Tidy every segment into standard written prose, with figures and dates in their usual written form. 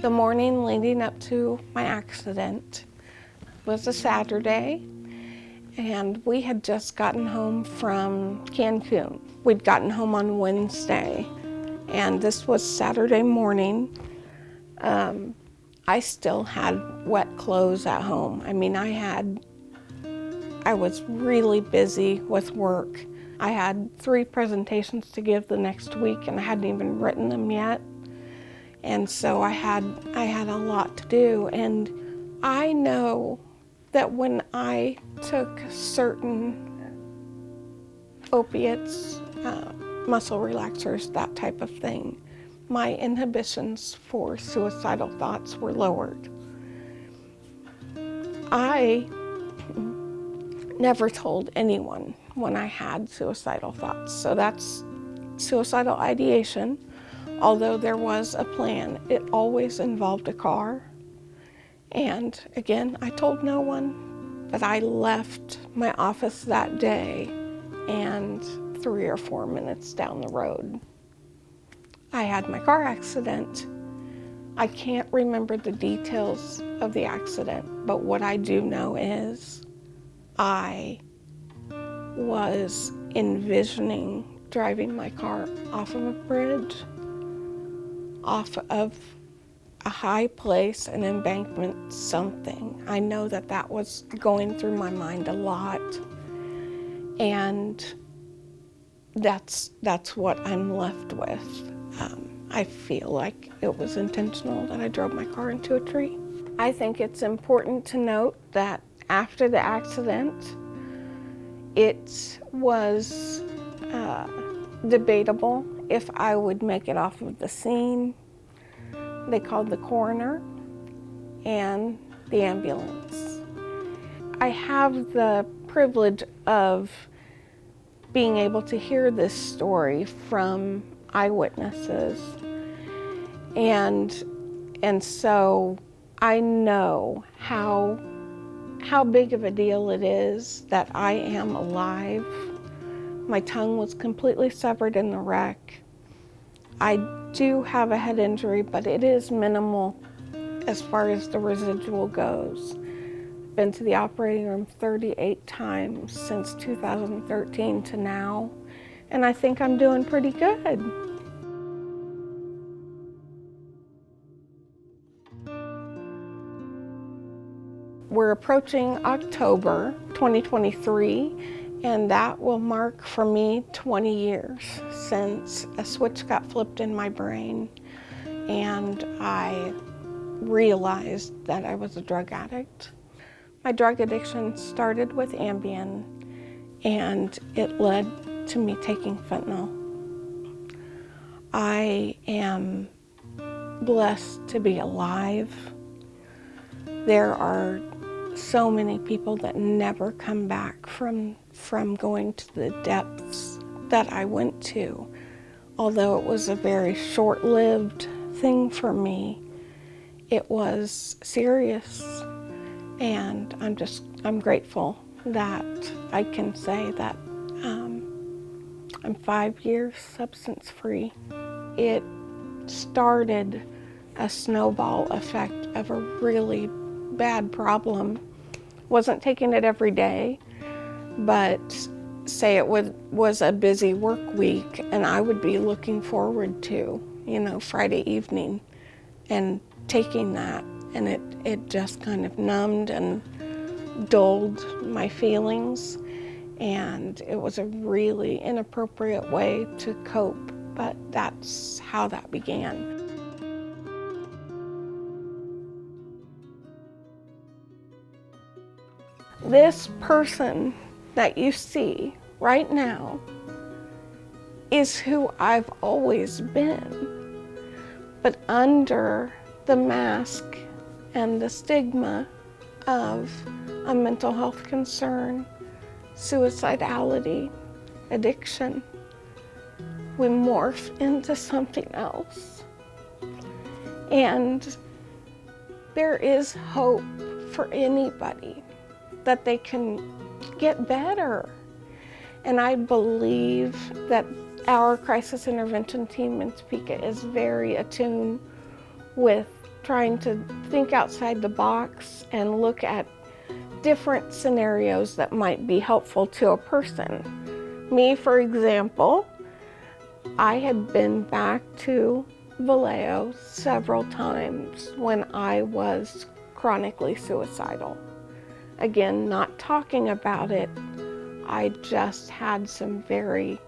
The morning leading up to my accident was a Saturday, and we had just gotten home from Cancun. We'd gotten home on Wednesday, and this was Saturday morning. I still had wet clothes at home. I mean, I was really busy with work. I had 3 presentations to give the next week, and I hadn't even written them yet. And so I had a lot to do. And I know that when I took certain opiates, muscle relaxers, that type of thing, my inhibitions for suicidal thoughts were lowered. I never told anyone when I had suicidal thoughts. So that's suicidal ideation. Although there was a plan, it always involved a car. And again, I told no one, but I left my office that day, and 3 or 4 minutes down the road, I had my car accident. I can't remember the details of the accident, but what I do know is I was envisioning driving my car off of a bridge, off of a high place, an embankment, something. I know that was going through my mind a lot, and that's what I'm left with. I feel like it was intentional that I drove my car into a tree. I think it's important to note that after the accident, it was debatable if I would make it off of the scene. They called the coroner and the ambulance. I have the privilege of being able to hear this story from eyewitnesses, and so I know how big of a deal it is that I am alive. My tongue was completely severed in the wreck. I do have a head injury, but it is minimal as far as the residual goes. Been to the operating room 38 times since 2013 to now, and I think I'm doing pretty good. We're approaching October 2023, and that will mark for me 20 years since a switch got flipped in my brain and I realized that I was a drug addict. My drug addiction started with Ambien, and it led to me taking fentanyl. I am blessed to be alive. There are so many people that never come back from going to the depths that I went to. Although it was a very short-lived thing for me, it was serious, and I'm grateful that I can say that I'm 5 years substance-free. It started a snowball effect of a really bad problem. Wasn't taking it every day, but say it was a busy work week, and I would be looking forward to, Friday evening and taking that, and it just kind of numbed and dulled my feelings, and it was a really inappropriate way to cope, but that's how that began. This person that you see right now is who I've always been, but under the mask and the stigma of a mental health concern, suicidality, addiction, we morph into something else. And there is hope for anybody that they can get better. And I believe that our crisis intervention team in Topeka is very attuned with trying to think outside the box and look at different scenarios that might be helpful to a person. Me, for example, I had been back to Vallejo several times when I was chronically suicidal. Again, not talking about it, I just had some very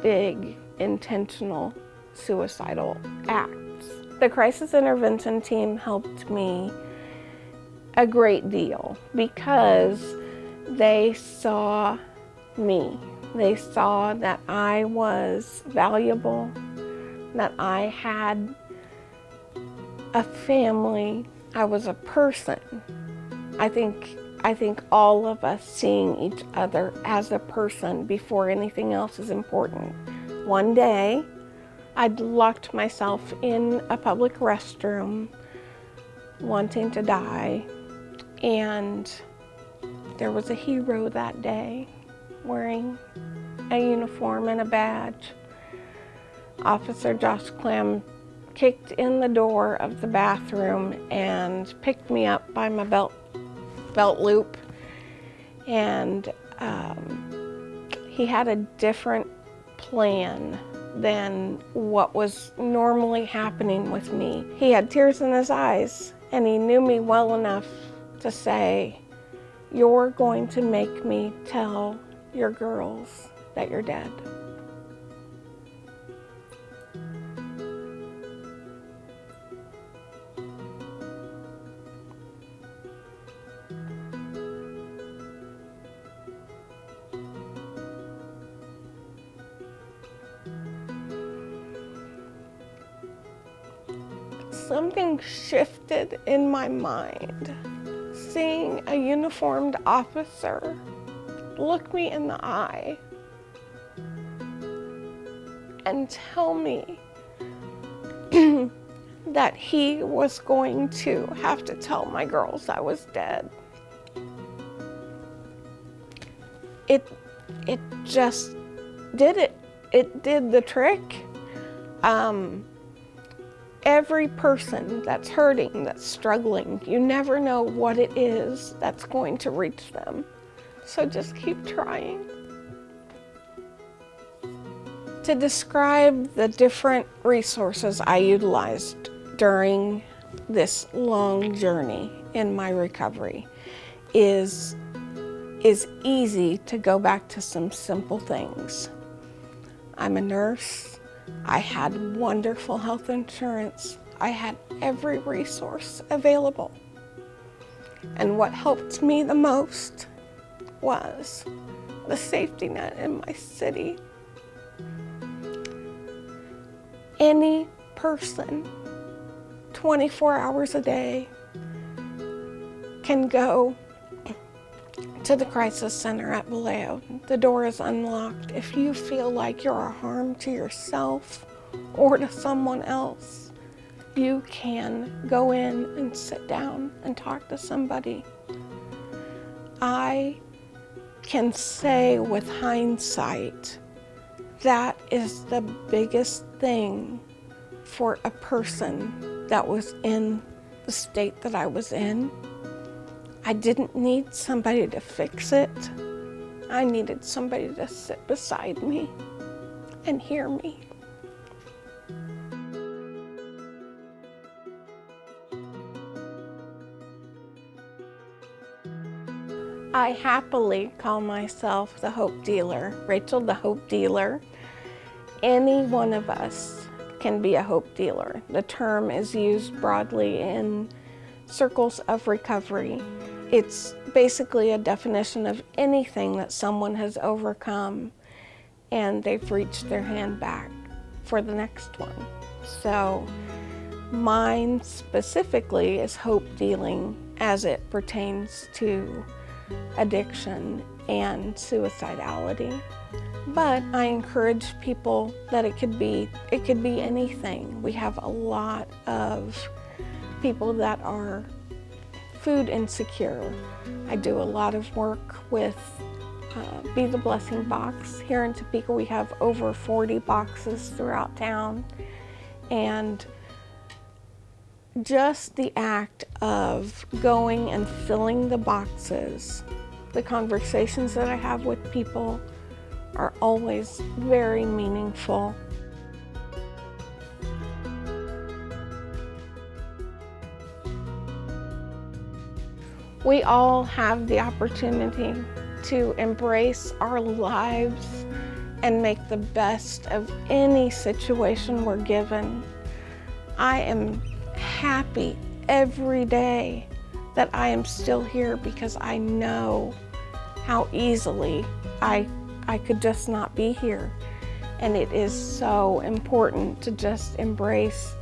big, intentional suicidal acts. The crisis intervention team helped me a great deal because they saw me. They saw that I was valuable, that I had a family, I was a person. I think all of us seeing each other as a person before anything else is important. One day, I'd locked myself in a public restroom, wanting to die, and there was a hero that day wearing a uniform and a badge. Officer Josh Clem kicked in the door of the bathroom and picked me up by my belt loop, and he had a different plan than what was normally happening with me. He had tears in his eyes, and he knew me well enough to say, "You're going to make me tell your girls that you're dead." Something shifted in my mind, seeing a uniformed officer look me in the eye and tell me that he was going to have to tell my girls I was dead. It just did it. It did the trick. Every person that's hurting, that's struggling, you never know what it is that's going to reach them. So just keep trying. To describe the different resources I utilized during this long journey in my recovery is easy to go back to some simple things. I'm a nurse. I had wonderful health insurance. I had every resource available. And what helped me the most was the safety net in my city. Any person, 24 hours a day, can go to the crisis center at Vallejo. The door is unlocked. If you feel like you're a harm to yourself or to someone else, you can go in and sit down and talk to somebody. I can say with hindsight, that is the biggest thing for a person that was in the state that I was in. I didn't need somebody to fix it. I needed somebody to sit beside me and hear me. I happily call myself the Hope Dealer, Rachel the Hope Dealer. Any one of us can be a hope dealer. The term is used broadly in circles of recovery. It's basically a definition of anything that someone has overcome and they've reached their hand back for the next one. So mine specifically is hope dealing as it pertains to addiction and suicidality. But I encourage people that it could be anything. We have a lot of people that are food insecure. I do a lot of work with Be the Blessing Box. Here in Topeka, we have over 40 boxes throughout town. And just the act of going and filling the boxes, the conversations that I have with people are always very meaningful. We all have the opportunity to embrace our lives and make the best of any situation we're given. I am happy every day that I am still here because I know how easily I could just not be here. And it is so important to just embrace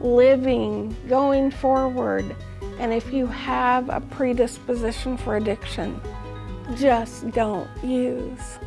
living, going forward. And if you have a predisposition for addiction, just don't use.